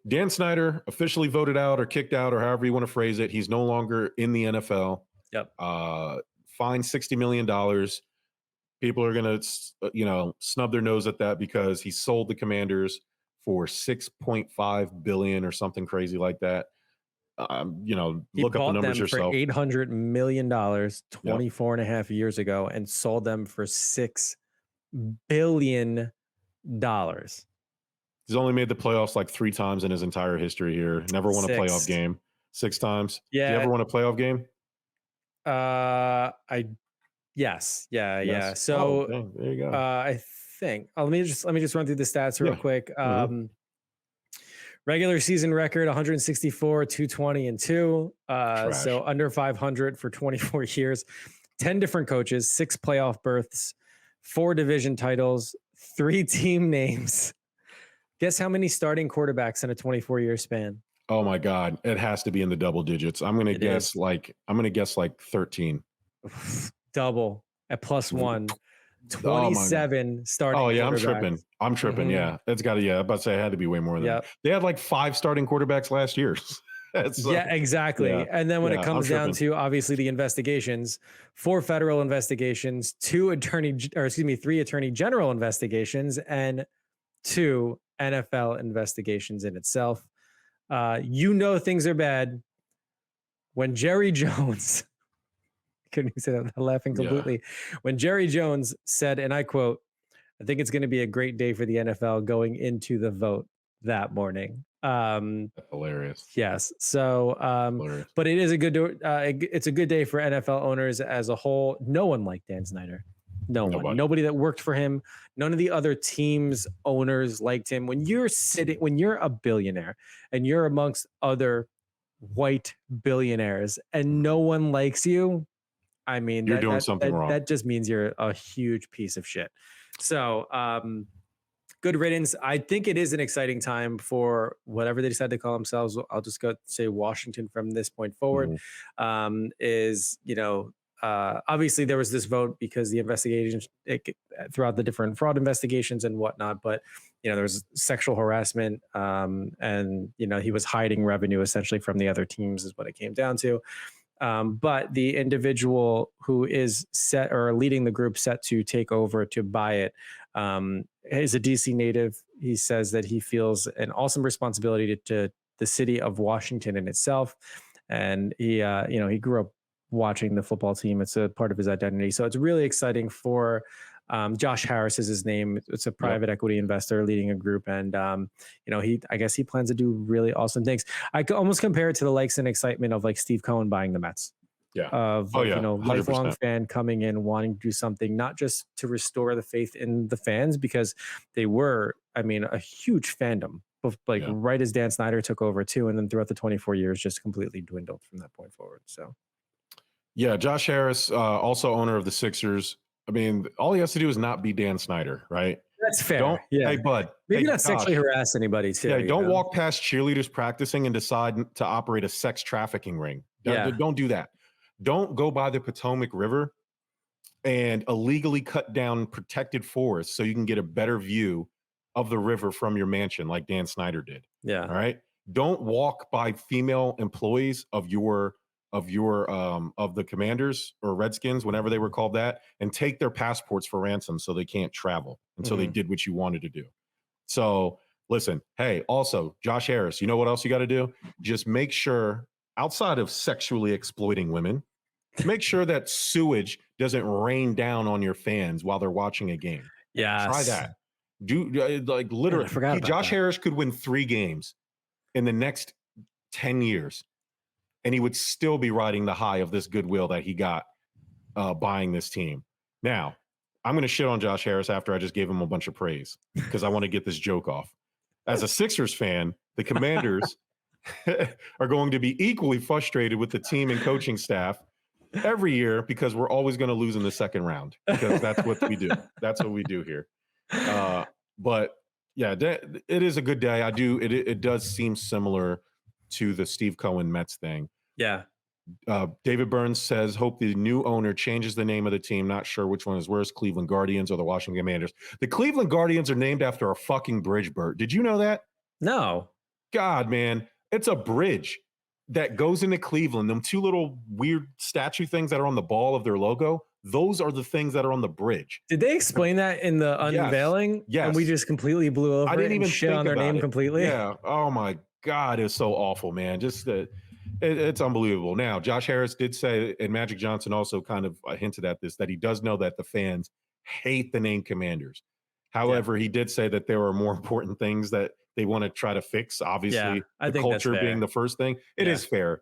Dan Snyder officially voted out or kicked out, or however you want to phrase it. He's no longer in the NFL. Yep. Fined $60 million. People are going to, snub their nose at that because he sold the Commanders for $6.5 billion or something crazy like that. He look up the bought numbers them yourself. for $800 million 24 and a half years ago and sold them for $6 billion. He's only made the playoffs like 3 times in his entire history here. Never won a playoff game. 6 times. Yeah. Do you ever won a playoff game? Yes. Yeah. So there you go. I think let me just run through the stats real quick. Regular season record 164, 220, and 2. So under 500 for 24 years. 10 different coaches, 6 playoff berths, 4 division titles, 3 team names. Guess how many starting quarterbacks in a 24-year span? Oh my God. It has to be in the double digits. I'm gonna guess like 13. Double at +1. 27 starting. Oh yeah, I'm tripping. Yeah, it's got to. Yeah, I'm about to say it had to be way more than that. They had like 5 starting quarterbacks last year. Yeah, exactly. Yeah. And then when it comes down to obviously the investigations, 4 federal investigations, 3 attorney general investigations, and 2 NFL investigations in itself. Things are bad when Jerry Jones. Couldn't even say that without laughing completely. Yeah. When Jerry Jones said, and I quote, "I think it's going to be a great day for the NFL going into the vote that morning." Hilarious. Yes. So, but it is it's a good day for NFL owners as a whole. No one liked Dan Snyder. Nobody that worked for him. None of the other teams' owners liked him. When you're a billionaire and you're amongst other white billionaires and no one likes you, I mean, you're doing something wrong. That just means you're a huge piece of shit. So, good riddance. I think it is an exciting time for whatever they decide to call themselves. I'll just go say Washington from this point forward. Obviously there was this vote because the investigations throughout the different fraud investigations and whatnot, but there was sexual harassment, and he was hiding revenue essentially from the other teams is what it came down to. But the individual who is set or leading the group set to take over to buy it is a DC native. He says that he feels an awesome responsibility to the city of Washington in itself. And he grew up watching the football team. It's a part of his identity. So it's really exciting for Josh Harris is his name. It's a private equity investor leading a group. And, I guess he plans to do really awesome things. I could almost compare it to the likes and excitement of like Steve Cohen buying the Mets. Yeah. Lifelong 100%. Fan coming in, wanting to do something, not just to restore the faith in the fans, because they were, a huge fandom. Right as Dan Snyder took over too. And then throughout the 24 years, just completely dwindled from that point forward. So. Yeah, Josh Harris, also owner of the Sixers. All he has to do is not be Dan Snyder, right? That's fair. Hey, bud. Maybe not sexually harass anybody, too. Yeah, don't walk past cheerleaders practicing and decide to operate a sex trafficking ring. Don't do that. Don't go by the Potomac River and illegally cut down protected forests so you can get a better view of the river from your mansion like Dan Snyder did. Yeah. All right? Don't walk by female employees of the Commanders or Redskins, whenever they were called that, and take their passports for ransom so they can't travel until they did what you wanted to do. So listen, hey, also Josh Harris, you know what else you got to do? Just make sure, outside of sexually exploiting women, make sure that sewage doesn't rain down on your fans while they're watching a game. Yeah. Try that. Literally, Josh Harris could win 3 games in the next 10 years. And he would still be riding the high of this goodwill that he got buying this team. Now, I'm going to shit on Josh Harris after I just gave him a bunch of praise because I want to get this joke off. As a Sixers fan, the Commanders are going to be equally frustrated with the team and coaching staff every year because we're always going to lose in the second round because that's what we do. That's what we do here. But yeah, it is a good day. It does seem similar to the Steve Cohen Mets thing. Yeah. David Burns says, hope the new owner changes the name of the team. Not sure which one is worse, Cleveland Guardians or the Washington Commanders. The Cleveland Guardians are named after a fucking bridge, Bert. Did you know that? No. God, man, it's a bridge that goes into Cleveland. Them two little weird statue things that are on the ball of their logo, those are the things that are on the bridge. Did they explain that in the unveiling? Yes. And we just completely blew over I didn't it and even shit think on their about name it. completely. Yeah. Oh my God, it's so awful, man. Just it's unbelievable. Now, Josh Harris did say, and Magic Johnson also kind of hinted at this, that he does know that the fans hate the name Commanders. However, he did say that there are more important things that they want to try to fix. Obviously, I the think that's culture fair. being the first thing. It is fair,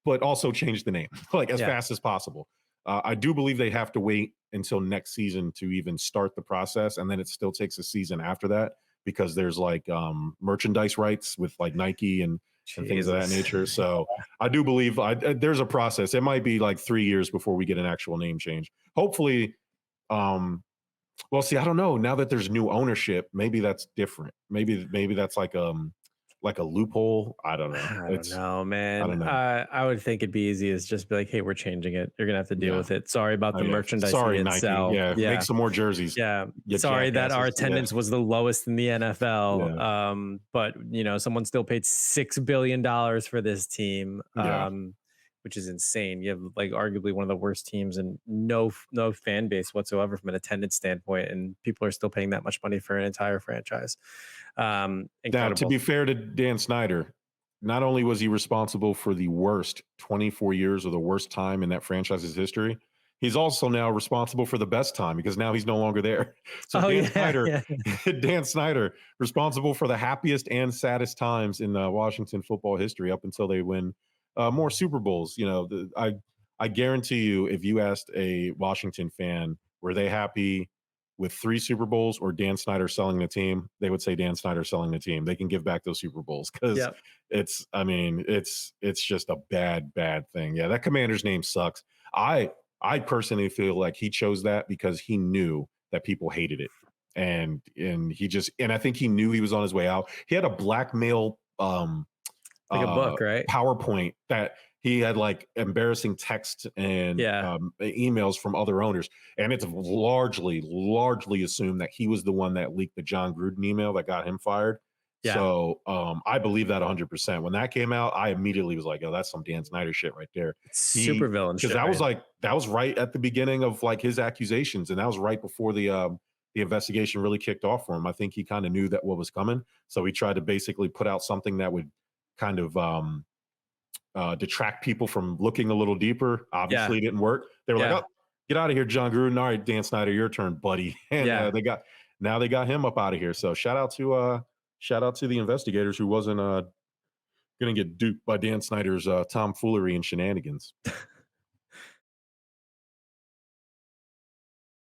but also change the name like as fast as possible. I do believe they have to wait until next season to even start the process, and then it still takes a season after that because there's like merchandise rights with like Nike and things of that nature. So I do believe there's a process. It might be like 3 years before we get an actual name change. Hopefully, well, see, I don't know. Now that there's new ownership, maybe that's different. Maybe that's like a loophole. I don't know. I don't know, man. I don't know. I would think it'd be easy as just be like, hey, we're changing it. You're gonna have to deal with it. Sorry about the merchandise. Sorry, we Nike. sell. Yeah, make some more jerseys. Yeah. Sorry that our attendance was the lowest in the NFL. But someone still paid $6 billion for this team. Which is insane. You have like arguably one of the worst teams and no fan base whatsoever from an attendance standpoint, and people are still paying that much money for an entire franchise. Now, to be fair to Dan Snyder, not only was he responsible for the worst 24 years or the worst time in that franchise's history, he's also now responsible for the best time because now he's no longer there. So Dan Snyder, responsible for the happiest and saddest times in Washington football history up until they win more Super Bowls. I guarantee you, if you asked a Washington fan, were they happy with 3 Super Bowls or Dan Snyder selling the team? They would say Dan Snyder selling the team. They can give back those Super Bowls because it's just a bad thing. Yeah, that Commander's name sucks. I personally feel like he chose that because he knew that people hated it. And I think he knew he was on his way out. He had a blackmail like a book, right? PowerPoint that he had like embarrassing texts and emails from other owners. And it's largely assumed that he was the one that leaked the John Gruden email that got him fired. Yeah. So I believe that 100%. When that came out, I immediately was like, oh, that's some Dan Snyder shit right there. Super villain shit. Because that was right at the beginning of like his accusations. And that was right before the investigation really kicked off for him. I think he kind of knew that what was coming. So he tried to basically put out something that would kind of detract people from looking a little deeper. Obviously, it didn't work. They were like, "Oh, get out of here, John Gruden. All right, Dan Snyder, your turn, buddy." And they got him up out of here. So shout out to the investigators who wasn't going to get duped by Dan Snyder's tomfoolery and shenanigans.